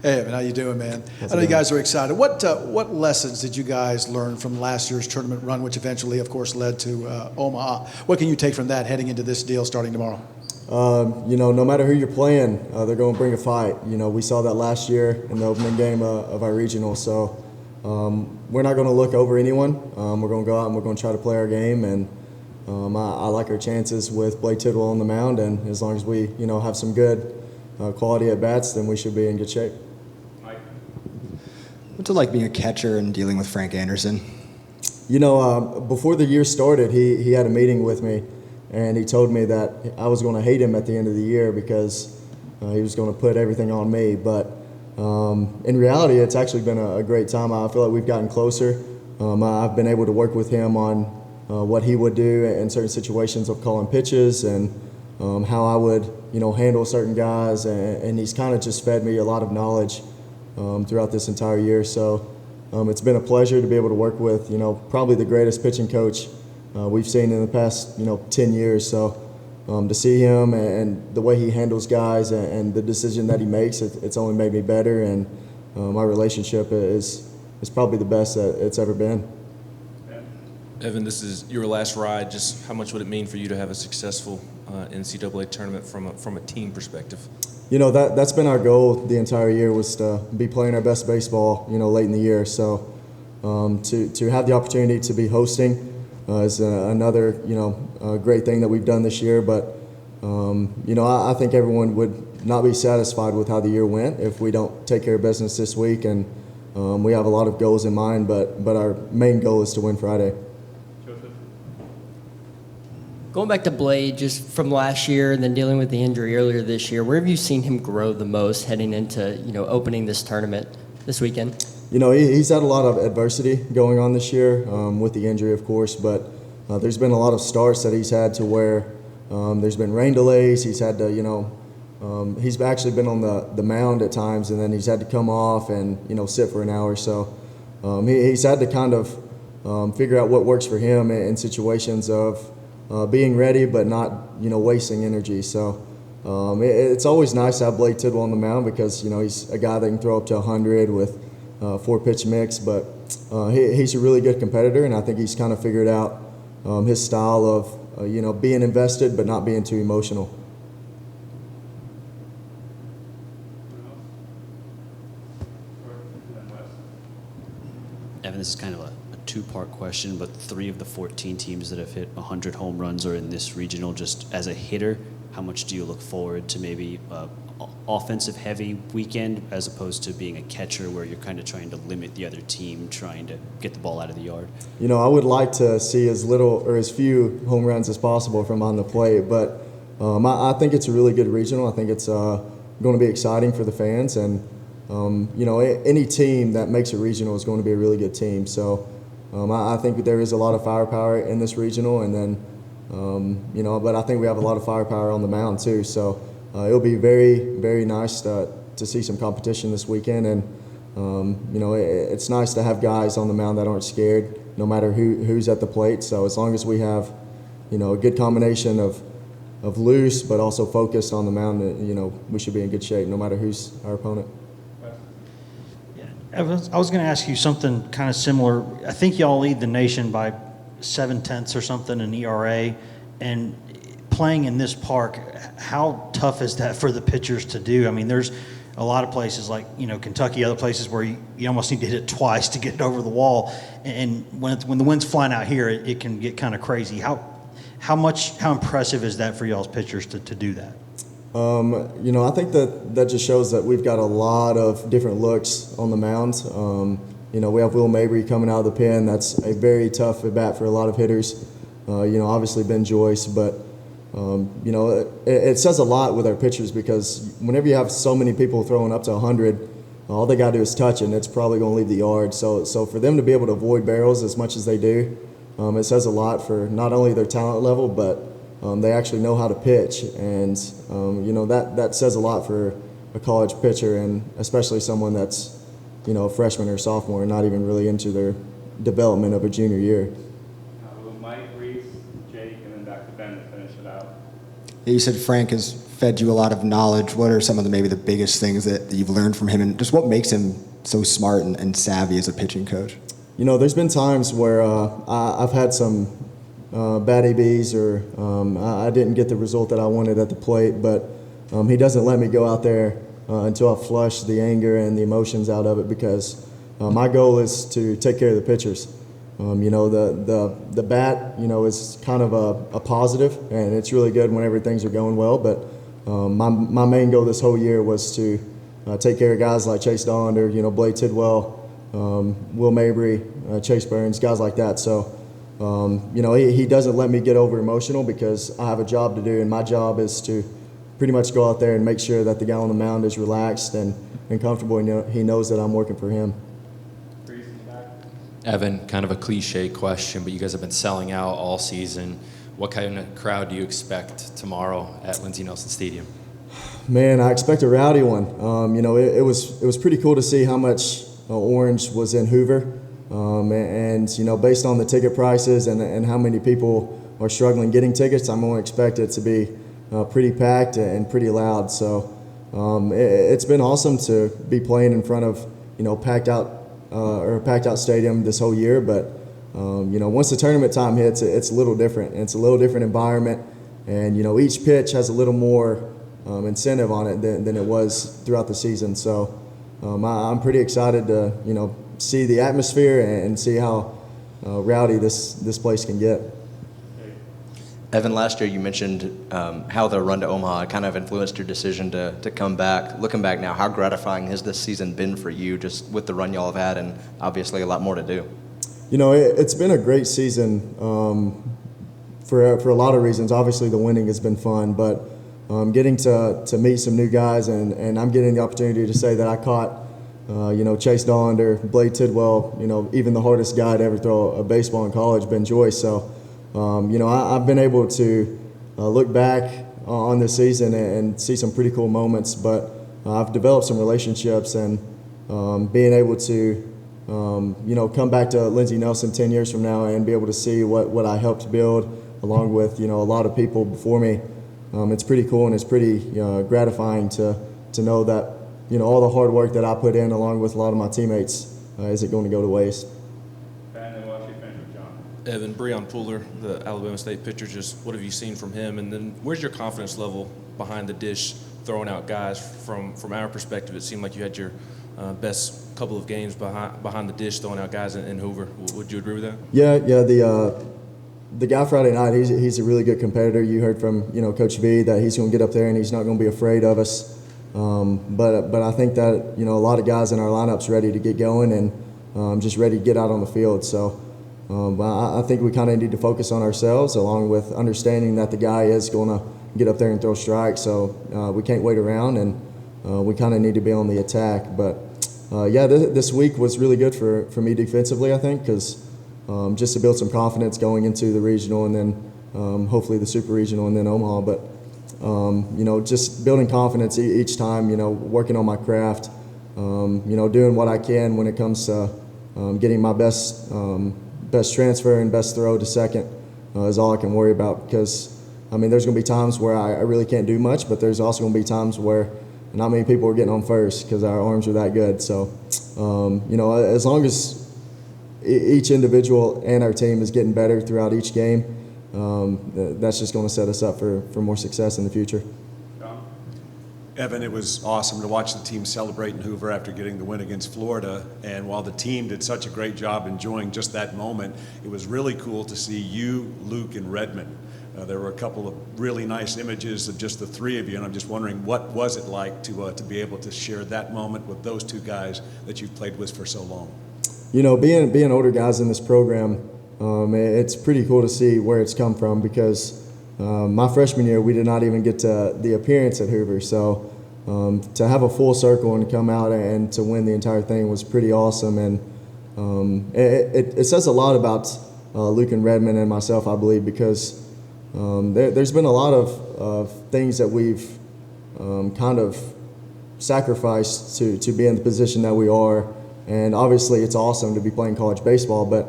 Hey, Evan, how you doing, man? I know you guys are excited. What lessons did you guys learn from last year's tournament run, which eventually, of course, led to Omaha? What can you take from that heading into this deal starting tomorrow? No matter who you're playing, they're going to bring a fight. We saw that last year in the opening game of our regional. So we're not going to look over anyone. We're going to go out and we're going to try to play our game. And I like our chances with Blake Tidwell on the mound. And as long as we, have some good quality at bats, then we should be in good shape. What's it like being a catcher and dealing with Frank Anderson? Before the year started, he had a meeting with me, and he told me that I was going to hate him at the end of the year because he was going to put everything on me. But in reality, it's actually been a great time. I feel like we've gotten closer. I've been able to work with him on what he would do in certain situations of calling pitches and how I would, handle certain guys. And he's kind of just fed me a lot of knowledge throughout this entire year. So it's been a pleasure to be able to work with, probably the greatest pitching coach we've seen in the past, 10 years. So to see him and the way he handles guys and the decision that he makes, it's only made me better. And my relationship is probably the best that it's ever been. Evan, this is your last ride. Just how much would it mean for you to have a successful NCAA tournament from a team perspective? That's been our goal the entire year, was to be playing our best baseball, late in the year. So to have the opportunity to be hosting is another, great thing that we've done this year. But, I think everyone would not be satisfied with how the year went if we don't take care of business this week. And we have a lot of goals in mind, but our main goal is to win Friday. Going back to Blade, just from last year and then dealing with the injury earlier this year, where have you seen him grow the most heading into, opening this tournament this weekend? He's had a lot of adversity going on this year with the injury, of course, but there's been a lot of starts that he's had to where there's been rain delays. He's had to, he's actually been on the mound at times, and then he's had to come off and, sit for an hour. So he's had to kind of figure out what works for him in situations of being ready but not, wasting energy. So it's always nice to have Blake Tidwell on the mound because, he's a guy that can throw up to 100 with 4-pitch mix. But he's a really good competitor, and I think he's kind of figured out his style of, being invested but not being too emotional. Evan, this is kind of a two-part question, but 3 of the 14 teams that have hit 100 home runs are in this regional. Just as a hitter, how much do you look forward to maybe offensive-heavy weekend as opposed to being a catcher where you're kind of trying to limit the other team, trying to get the ball out of the yard? I would like to see as little or as few home runs as possible from on the plate, but I think it's a really good regional. I think it's going to be exciting for the fans, and any team that makes a regional is going to be a really good team. So I think there is a lot of firepower in this regional, and then, but I think we have a lot of firepower on the mound too. So it'll be very, very nice to see some competition this weekend. And, it's nice to have guys on the mound that aren't scared, no matter who's at the plate. So as long as we have, a good combination of loose but also focused on the mound, we should be in good shape no matter who's our opponent. I was going to ask you something kind of similar. I think y'all lead the nation by 0.7 or something in ERA, and playing in this park, how tough is that for the pitchers to do? I mean, there's a lot of places like, Kentucky, other places where you almost need to hit it twice to get it over the wall. And when the wind's flying out here, it can get kind of crazy. How impressive is that for y'all's pitchers to do that? I think that just shows that we've got a lot of different looks on the mound. We have Will Mabry coming out of the pen. That's a very tough at bat for a lot of hitters. Obviously Ben Joyce, but it says a lot with our pitchers because whenever you have so many people throwing up to 100, all they got to do is touch it, and it's probably going to leave the yard. So for them to be able to avoid barrels as much as they do, it says a lot for not only their talent level, but they actually know how to pitch, and that says a lot for a college pitcher, and especially someone that's a freshman or sophomore, not even really into their development of a junior year. Mike, Reese, Jake, and then back to Ben to finish it out. You said Frank is fed you a lot of knowledge. What are some of maybe the biggest things that you've learned from him, and just what makes him so smart and savvy as a pitching coach? You know, there's been times where I've had some bad ABs, or I didn't get the result that I wanted at the plate, but he doesn't let me go out there until I flush the anger and the emotions out of it, because my goal is to take care of the pitchers. You know, the bat, you know, is kind of a positive, and it's really good whenever things are going well, but my main goal this whole year was to take care of guys like Chase Dollander, you know, Blade Tidwell, Will Mabry, Chase Burns, guys like that. So, you know, he doesn't let me get over emotional, because I have a job to do, and my job is to pretty much go out there and make sure that the guy on the mound is relaxed and comfortable, and he knows that I'm working for him. Evan, kind of a cliche question, but you guys have been selling out all season. What kind of crowd do you expect tomorrow at Lindsey Nelson Stadium? Man, I expect a rowdy one. You know, it was pretty cool to see how much orange was in Hoover, and you know, based on the ticket prices and how many people are struggling getting tickets, I'm going to expect it to be pretty packed and pretty loud. So it's been awesome to be playing in front of, you know, packed out stadium this whole year. But you know, once the tournament time hits, it's a little different. It's a little different environment, and you know, each pitch has a little more incentive on it than it was throughout the season. So I'm pretty excited to, you know, see the atmosphere and see how rowdy this place can get. Evan, last year you mentioned how the run to Omaha kind of influenced your decision to come back. Looking back now, how gratifying has this season been for you, just with the run y'all have had, and obviously a lot more to do? You know, it's been a great season for a lot of reasons. Obviously, the winning has been fun, but getting to meet some new guys, and I'm getting the opportunity to say that I caught, you know, Chase Dollander, Blade Tidwell, you know, even the hardest guy to ever throw a baseball in college, Ben Joyce. So, you know, I've been able to look back on this season and see some pretty cool moments, but I've developed some relationships, and being able to, you know, come back to Lindsey Nelson 10 years from now and be able to see what I helped build along with, you know, a lot of people before me. It's pretty cool, and it's pretty gratifying to know that, you know, all the hard work that I put in along with a lot of my teammates isn't going to go to waste. Evan, Breon Pooler, the Alabama State pitcher, just what have you seen from him? And then where's your confidence level behind the dish, throwing out guys? From our perspective, it seemed like you had your best couple of games behind the dish, throwing out guys in Hoover. Would you agree with that? Yeah. The guy Friday night, he's a really good competitor. You heard from, you know, Coach V that he's going to get up there and he's not going to be afraid of us. But I think that, you know, a lot of guys in our lineup's ready to get going and just ready to get out on the field. So I think we kind of need to focus on ourselves, along with understanding that the guy is going to get up there and throw strikes. So we can't wait around, and we kind of need to be on the attack. But yeah, this week was really good for me defensively, I think, because just to build some confidence going into the regional, and then hopefully the super regional, and then Omaha. But you know, just building confidence each time, you know, working on my craft, you know, doing what I can when it comes to getting my best transfer and best throw to second is all I can worry about, because, I mean, there's going to be times where I really can't do much, but there's also going to be times where not many people are getting on first because our arms are that good. So, you know, as long as each individual and our team is getting better throughout each game, that's just going to set us up for more success in the future. Evan, it was awesome to watch the team celebrate in Hoover after getting the win against Florida. And while the team did such a great job enjoying just that moment, it was really cool to see you, Luke, and Redmond. There were a couple of really nice images of just the three of you, and I'm just wondering, what was it like to be able to share that moment with those two guys that you've played with for so long? You know, being older guys in this program, it's pretty cool to see where it's come from, because my freshman year, we did not even get to the appearance at Hoover. So to have a full circle and come out and to win the entire thing was pretty awesome. And it says a lot about Luke and Redmond and myself, I believe, because there's been a lot of things that we've kind of sacrificed to be in the position that we are. And obviously it's awesome to be playing college baseball, but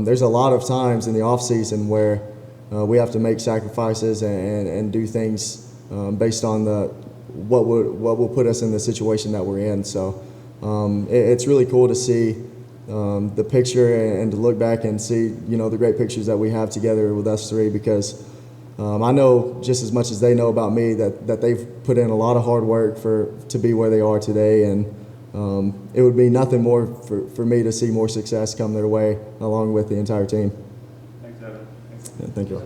there's a lot of times in the off season where we have to make sacrifices and do things based on what will put us in the situation that we're in. So it's really cool to see the picture and to look back and see, the great pictures that we have together with us three, because I know just as much as they know about me that they've put in a lot of hard work to be where they are today, and it would be nothing more for me to see more success come their way along with the entire team. Thanks, Evan. Yeah, thank you.